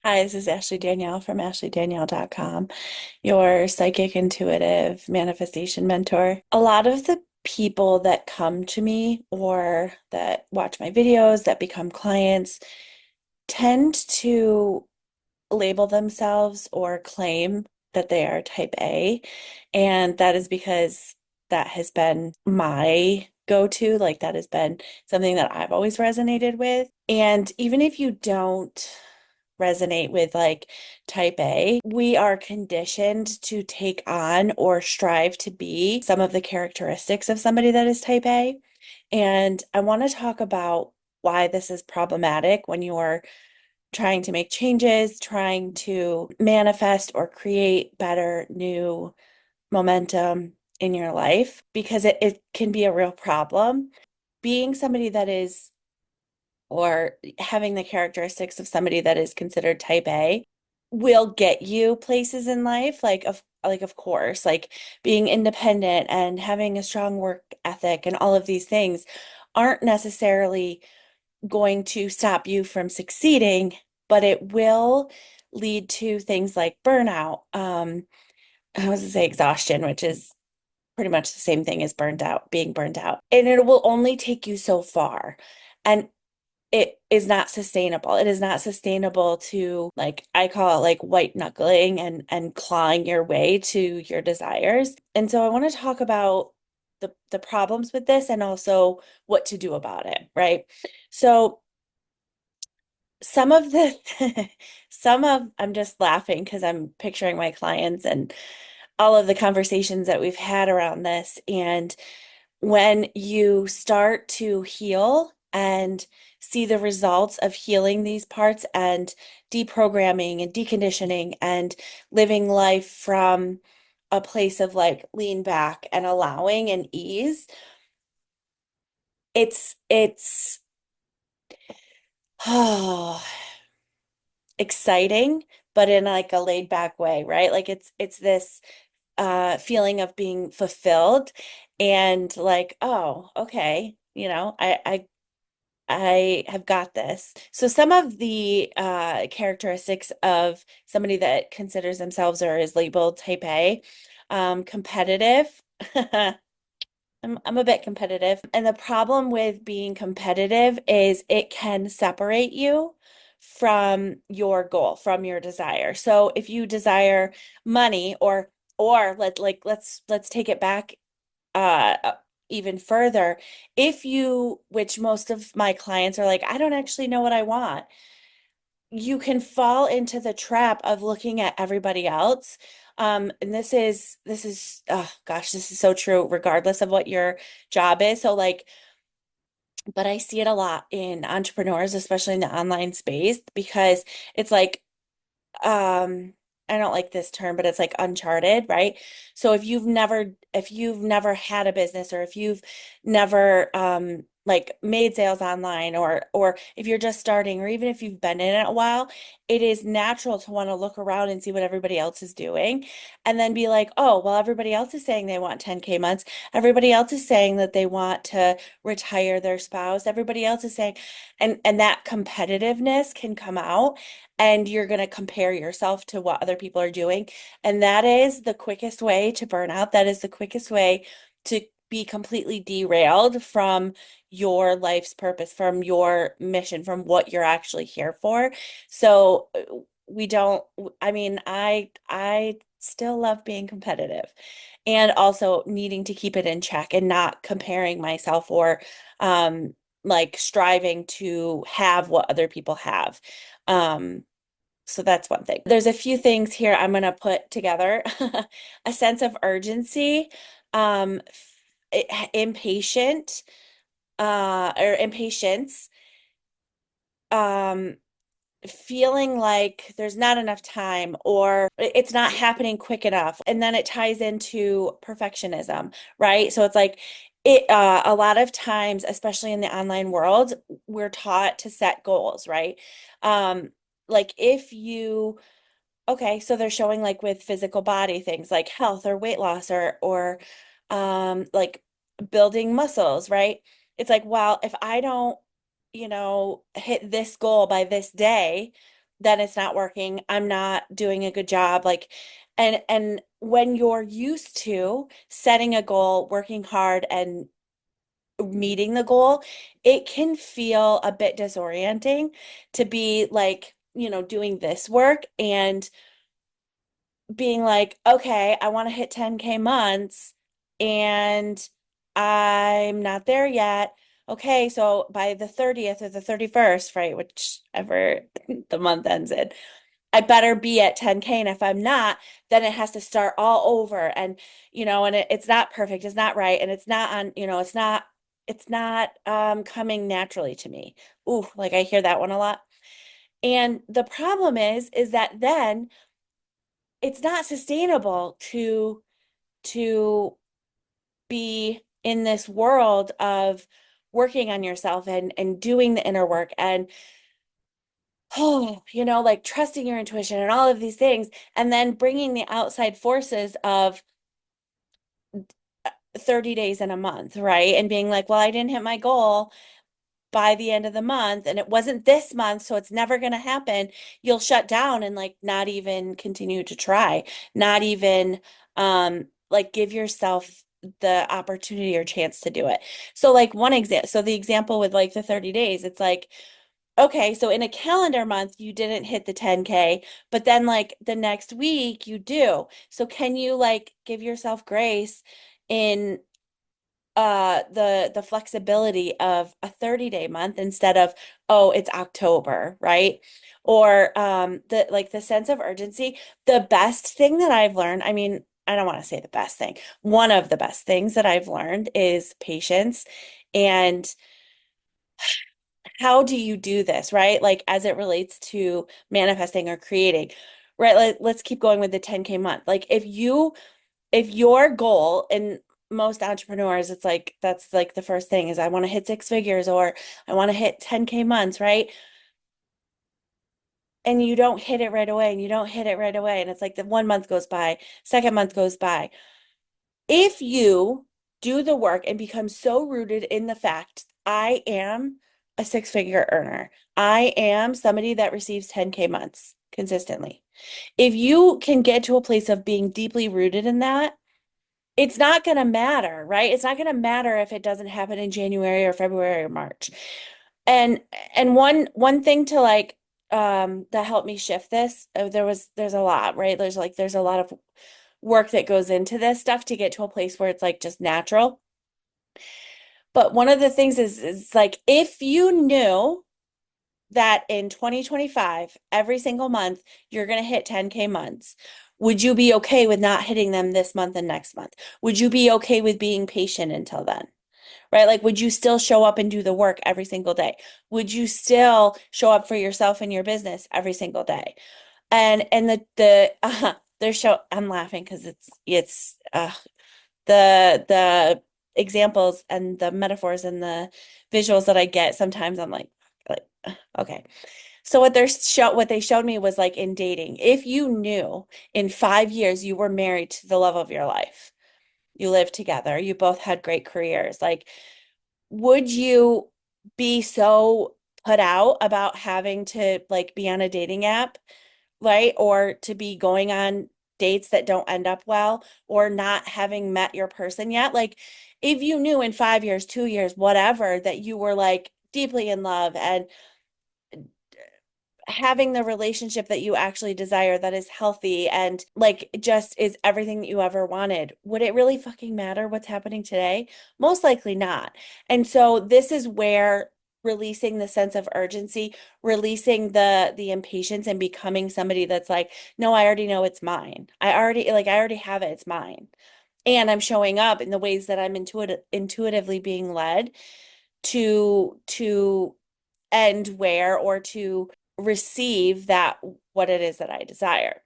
Hi, this is Ashley Danielle from ashleydanielle.com, your psychic intuitive manifestation mentor. A lot of the people that come to me or that watch my videos that become clients tend to label themselves or claim that they are type A. And that is because that has been my go-to. Like that has been something that I've always resonated with. And even if you don't resonate with like type A, we are conditioned to take on or strive to be some of the characteristics of somebody that is type A. And I want to talk about why this is problematic when you're trying to make changes, trying to manifest or create better new momentum in your life, because it can be a real problem. Being somebody that is or having the characteristics of somebody that is considered type A will get you places in life, like of course, like being independent and having a strong work ethic and all of these things aren't necessarily going to stop you from succeeding, but it will lead to things like burnout. I was to say exhaustion, which is pretty much the same thing as burned out, being burned out. And it will only take you so far. And it is not sustainable. It is not sustainable to like I call it like white knuckling and clawing your way to your desires. And so I want to talk about the problems with this and also what to do about it, right? So some of the some of I'm just laughing because I'm picturing my clients and all of the conversations that we've had around this. And when you start to heal and see the results of healing these parts and deprogramming and deconditioning and living life from a place of like lean back and allowing and ease, it's oh, exciting, but in like a laid back way, right? Like it's this feeling of being fulfilled and like, oh, okay, I have got this. So some of the characteristics of somebody that considers themselves or is labeled type A, competitive. I'm a bit competitive. And the problem with being competitive is it can separate you from your goal, from your desire. So if you desire money or let's take it back even further. If you, which most of my clients are like, I don't actually know what I want. You can fall into the trap of looking at everybody else. And this is oh gosh, this is so true, regardless of what your job is. So like, but I see it a lot in entrepreneurs, especially in the online space, because it's like um I don't like this term, but it's like uncharted, right? So if you've never had a business or if you've never like made sales online or if you're just starting or even if you've been in it a while, it is natural to want to look around and see what everybody else is doing and then be like, "Oh, well everybody else is saying they want 10K months. Everybody else is saying that they want to retire their spouse. Everybody else is saying," and that competitiveness can come out and you're going to compare yourself to what other people are doing. And that is the quickest way to burn out. That is the quickest way to be completely derailed from your life's purpose, from your mission, from what you're actually here for. So we don't, I mean, I still love being competitive and also needing to keep it in check and not comparing myself or like striving to have what other people have. Um, so that's one thing. There's a few things here I'm going to put together. A sense of urgency, um, impatient, or impatience, um, feeling like there's not enough time or it's not happening quick enough. And then it ties into perfectionism, right? So it's like a lot of times, especially in the online world, we're taught to set goals, right? Um, like if you Okay, so they're showing like with physical body things like health or weight loss or like building muscles, right? It's like, well, if I don't, hit this goal by this day, then it's not working. I'm not doing a good job. Like, and when you're used to setting a goal, working hard and meeting the goal, it can feel a bit disorienting to be like, doing this work and being like, okay, I want to hit 10K months and I'm not there yet. Okay, so by the 30th or the 31st, right, whichever the month ends in, I better be at 10K. And if I'm not, then it has to start all over. And, and it's not perfect, it's not right. And it's not on, it's not coming naturally to me. Ooh, like I hear that one a lot. And the problem is that then it's not sustainable to be in this world of working on yourself and doing the inner work and like trusting your intuition and all of these things and then bringing the outside forces of 30 days in a month, right? And being like, well, I didn't hit my goal by the end of the month and it wasn't this month, so it's never going to happen. You'll shut down and like not even continue to try, not even like give yourself the opportunity or chance to do it. So like one example, so the example with like the 30 days, it's like, okay, so in a calendar month you didn't hit the 10K, but then like the next week you do. So can you like give yourself grace in the flexibility of a 30-day month instead of, oh, it's October, right? Or the sense of urgency. The best thing that I've learned, I mean, I don't want to say the best thing. One of the best things that I've learned is patience. And how do you do this, right? Like as it relates to manifesting or creating, right? Let's keep going with the 10K month. Like if your goal, and most entrepreneurs, it's like that's like the first thing is I want to hit six figures or I want to hit 10K months, right? And you don't hit it right away and you don't hit it right away. And it's like the 1 month goes by, second month goes by. If you do the work and become so rooted in the fact, I am a six-figure earner, I am somebody that receives 10K months consistently. If you can get to a place of being deeply rooted in that, it's not going to matter, right? It's not going to matter if it doesn't happen in January or February or March. And and one thing to like that helped me shift this, there's a lot, right? There's a lot of work that goes into this stuff to get to a place where it's like just natural. But one of the things is like if you knew that in 2025, every single month, you're going to hit 10K months. Would you be okay with not hitting them this month and next month? Would you be okay with being patient until then? Right? Like, would you still show up and do the work every single day? Would you still show up for yourself and your business every single day? And their show, I'm laughing because it's the examples and the metaphors and the visuals that I get, sometimes I'm like, okay. So what they showed me was like in dating, if you knew in 5 years you were married to the love of your life, you lived together, you both had great careers, like would you be so put out about having to like be on a dating app, right? Or to be going on dates that don't end up well, or not having met your person yet? Like if you knew in 5 years, 2 years, whatever, that you were like deeply in love and having the relationship that you actually desire that is healthy and like just is everything that you ever wanted, would it really fucking matter what's happening today? Most likely not. And so this is where releasing the sense of urgency, releasing the impatience and becoming somebody that's like, no, I already know it's mine. I already have it, it's mine. And I'm showing up in the ways that I'm intuitively being led to end where or to receive that what it is that I desire.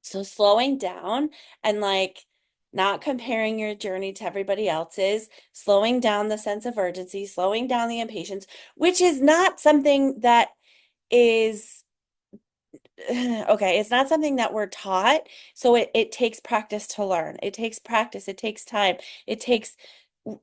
So slowing down and like not comparing your journey to everybody else's, slowing down the sense of urgency, slowing down the impatience, which is not something that is okay, it's not something that we're taught. So it takes practice to learn. It takes practice, it takes time, it takes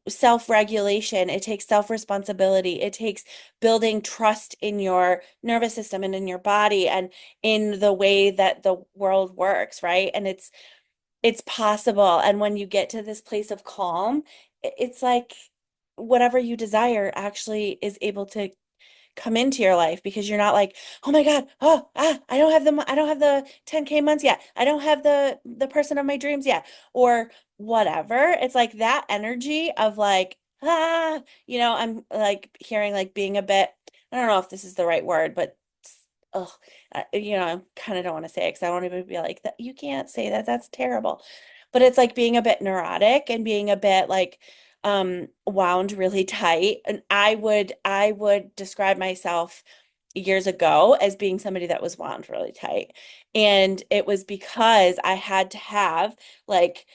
self-regulation. It takes self-responsibility. It takes building trust in your nervous system and in your body and in the way that the world works, right? And it's possible. And when you get to this place of calm, it's like whatever you desire actually is able to come into your life because you're not like, oh my God, I don't have the 10K months yet. I don't have the person of my dreams yet, or whatever. It's like that energy of like, I'm like hearing like being a bit, I don't know if this is the right word, but oh, I kind of don't want to say it because I don't want to be like that. You can't say that. That's terrible. But it's like being a bit neurotic and being a bit like wound really tight. And I would describe myself years ago as being somebody that was wound really tight. And it was because I had to have like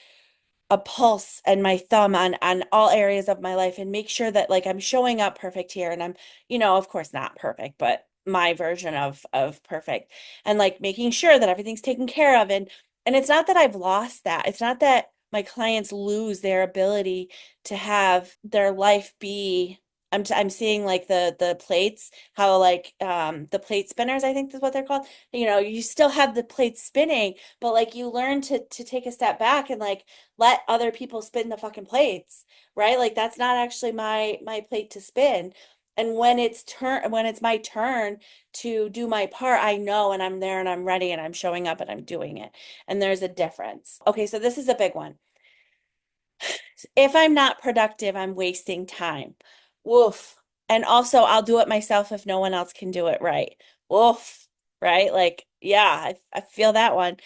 a pulse and my thumb on all areas of my life and make sure that like I'm showing up perfect here and I'm, of course not perfect, but my version of perfect and like making sure that everything's taken care of and it's not that I've lost that. It's not that my clients lose their ability to have their life be I'm seeing like the plates, how like the plate spinners, I think that's what they're called. You still have the plates spinning, but like you learn to take a step back and like let other people spin the fucking plates, right? Like that's not actually my plate to spin. And when it's my turn to do my part, I know and I'm there and I'm ready and I'm showing up and I'm doing it. And there's a difference. Okay, so this is a big one. If I'm not productive, I'm wasting time. Woof. And also, I'll do it myself if no one else can do it right. Woof. Right? Like, yeah, I feel that one.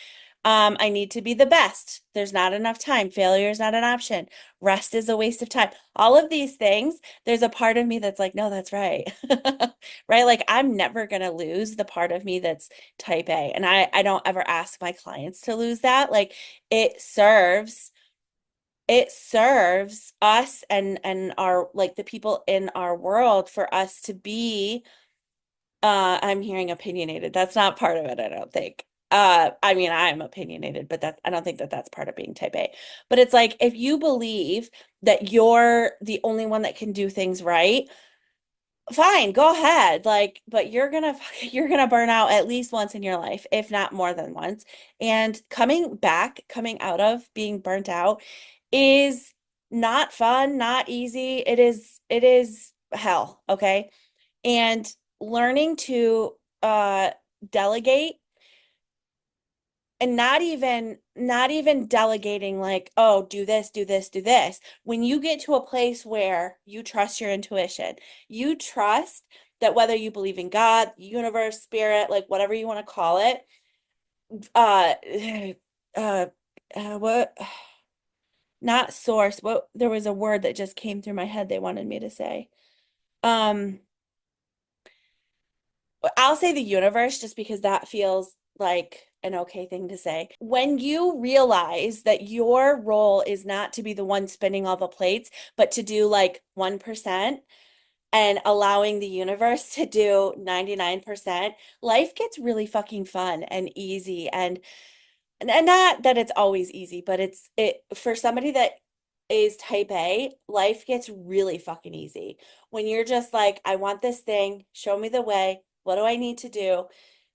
I need to be the best. There's not enough time. Failure is not an option. Rest is a waste of time. All of these things, there's a part of me that's like, no, that's right. Right? Like, I'm never going to lose the part of me that's type A. And I don't ever ask my clients to lose that. Like, it serves it serves us and our like the people in our world for us to be I'm hearing opinionated. That's not part of it, I don't think. I mean, I'm opinionated, but I don't think that that's part of being type A. But it's like if you believe that you're the only one that can do things right, fine, go ahead. Like, but you're gonna burn out at least once in your life, if not more than once. And coming out of being burnt out is not fun, not easy. It is hell, okay? And learning to delegate and not even delegating like, oh, do this, do this, do this. When you get to a place where you trust your intuition, you trust that whether you believe in God, universe, spirit, like whatever you want to call it, uh uh, what not source, what there was a word that just came through my head they wanted me to say. Um I'll say the universe just because that feels like an okay thing to say. When you realize that your role is not to be the one spinning all the plates, but to do like 1% and allowing the universe to do 99%, life gets really fucking fun and easy and not that it's always easy, but it for somebody that is type A, life gets really fucking easy. When you're just like, I want this thing, show me the way. What do I need to do?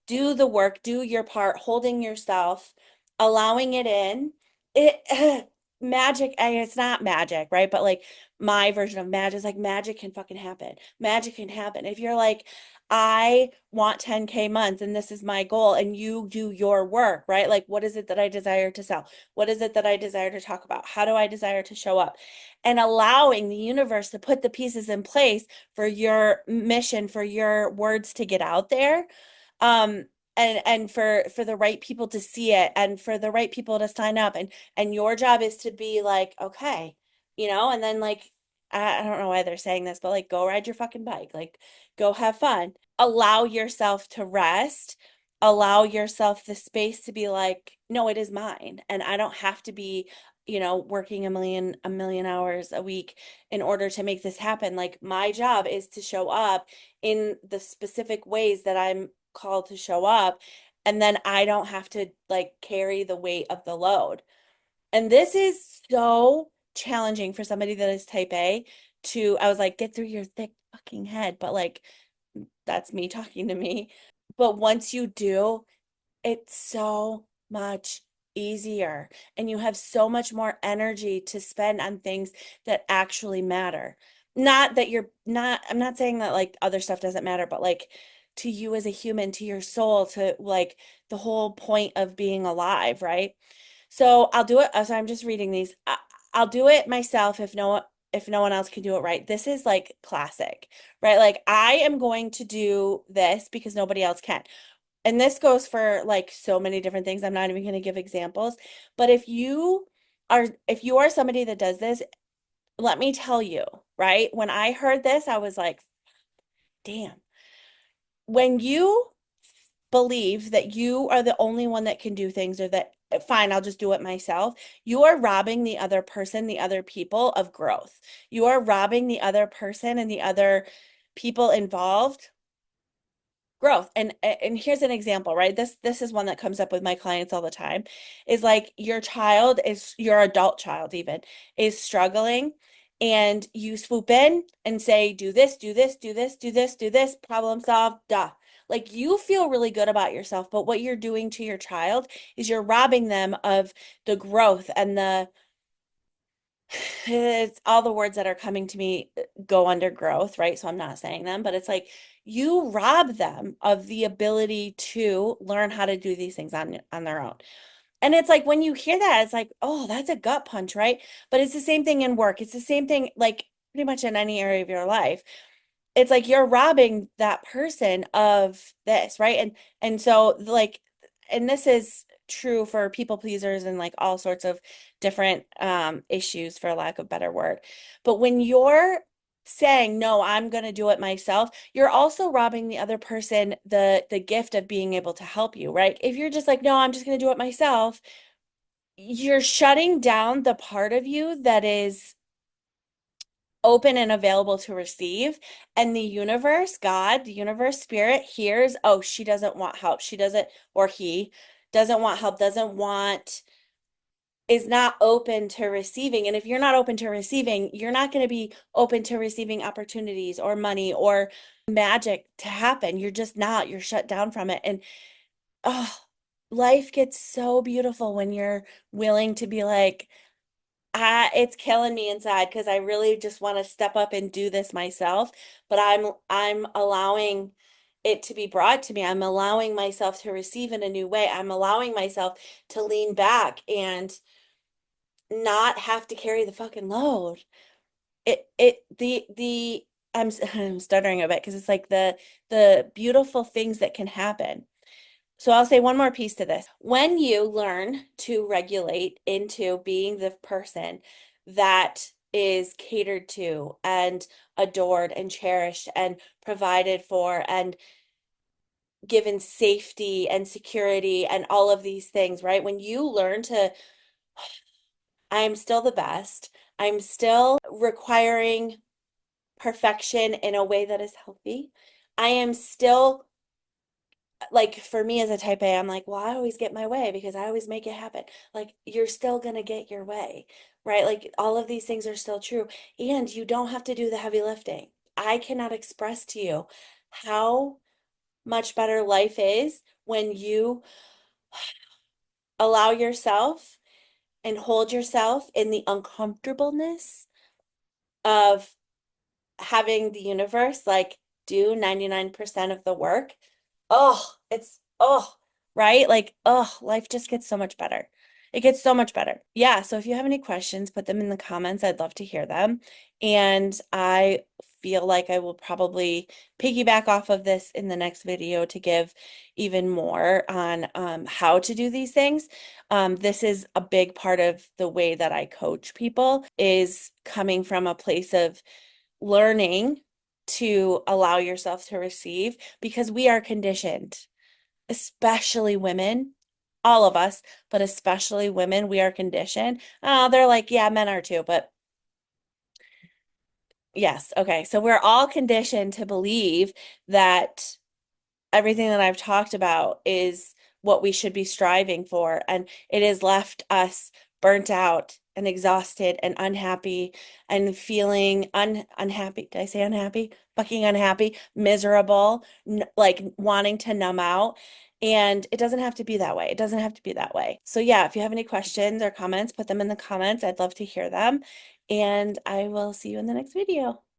Do the work, do your part, holding yourself, allowing it in. It magic, it's not magic, right? But like my version of magic is like magic can fucking happen. Magic can happen. If you're like, I want 10K months and this is my goal, and you do your work, right? Like, what is it that I desire to sell? What is it that I desire to talk about? How do I desire to show up? And allowing the universe to put the pieces in place for your mission, for your words to get out there. Um, and for the right people to see it and for the right people to sign up and your job is to be like, okay, and then like I don't know why they're saying this, but like go ride your fucking bike, like go have fun, allow yourself to rest, allow yourself the space to be like, no, it is mine, and I don't have to be, working a million hours a week in order to make this happen. Like my job is to show up in the specific ways that I'm called to show up, and then I don't have to like carry the weight of the load. And this is so challenging for somebody that is type A to, I was like, get through your thick fucking head. But like, that's me talking to me. But once you do, it's so much easier and you have so much more energy to spend on things that actually matter. Not that you're not, I'm not saying that like other stuff doesn't matter, but like to you as a human, to your soul, to like the whole point of being alive, right? So I'll do it. So I'm just reading these. I'll do it myself if no one else can do it right. This is like classic, right? Like I am going to do this because nobody else can. And this goes for like so many different things. I'm not even going to give examples, but if you are somebody that does this, let me tell you, right? When I heard this, I was like, damn. When you believe that you are the only one that can do things or that fine, I'll just do it myself, you are robbing the other person, the other people of growth. You are robbing the other person and the other people involved growth. And here's an example, right? This is one that comes up with my clients all the time. Is like your adult child even is struggling and you swoop in and say, do this, do this, do this, do this, do this, problem solved, duh. Like you feel really good about yourself, but what you're doing to your child is you're robbing them of the growth and the it's all the words that are coming to me go under growth, right? So I'm not saying them, but it's like you rob them of the ability to learn how to do these things on their own. And it's like when you hear that, it's like, oh, that's a gut punch, right? But it's the same thing in work. It's the same thing like pretty much in any area of your life. It's like you're robbing that person of this, right? And so like and this is true for people pleasers and like all sorts of different issues for lack of a better word. But when you're saying, "No, I'm going to do it myself," you're also robbing the other person the gift of being able to help you, right? If you're just like, "No, I'm just going to do it myself," you're shutting down the part of you that is open and available to receive. And the universe, God, the universe, spirit hears, oh, she doesn't want help. She doesn't, or he doesn't want help, is not open to receiving. And if you're not open to receiving, you're not going to be open to receiving opportunities or money or magic to happen. You're just not, you're shut down from it. And oh, life gets so beautiful when you're willing to be like, it's killing me inside because I really just want to step up and do this myself, but I'm allowing it to be brought to me. I'm allowing myself to receive in a new way. I'm allowing myself to lean back and not have to carry the fucking load. The I'm stuttering a bit because it's like the beautiful things that can happen. So I'll say one more piece to this. When you learn to regulate into being the person that is catered to and adored and cherished and provided for and given safety and security and all of these things, right? When you learn to, I'm still the best, I'm still requiring perfection in a way that is healthy. I am still like for me as a type A, I'm like, well, I always get my way because I always make it happen. Like you're still gonna get your way, right? Like all of these things are still true, and you don't have to do the heavy lifting. I cannot express to you how much better life is when you allow yourself and hold yourself in the uncomfortableness of having the universe like do 99% of the work. Oh, right? Like, oh, life just gets so much better. It gets so much better. Yeah, so if you have any questions, put them in the comments. I'd love to hear them. And I feel like I will probably piggyback off of this in the next video to give even more on how to do these things. This is a big part of the way that I coach people is coming from a place of learning to allow yourself to receive because we are conditioned, especially women, all of us, but especially women, we are conditioned. Oh, they're like, yeah, men are too, but yes, okay. So we're all conditioned to believe that everything that I've talked about is what we should be striving for. And it has left us burnt out and exhausted and unhappy and feeling unhappy. Did I say unhappy? Fucking unhappy, miserable, like wanting to numb out. And it doesn't have to be that way. It doesn't have to be that way. So yeah, if you have any questions or comments, put them in the comments. I'd love to hear them. And I will see you in the next video.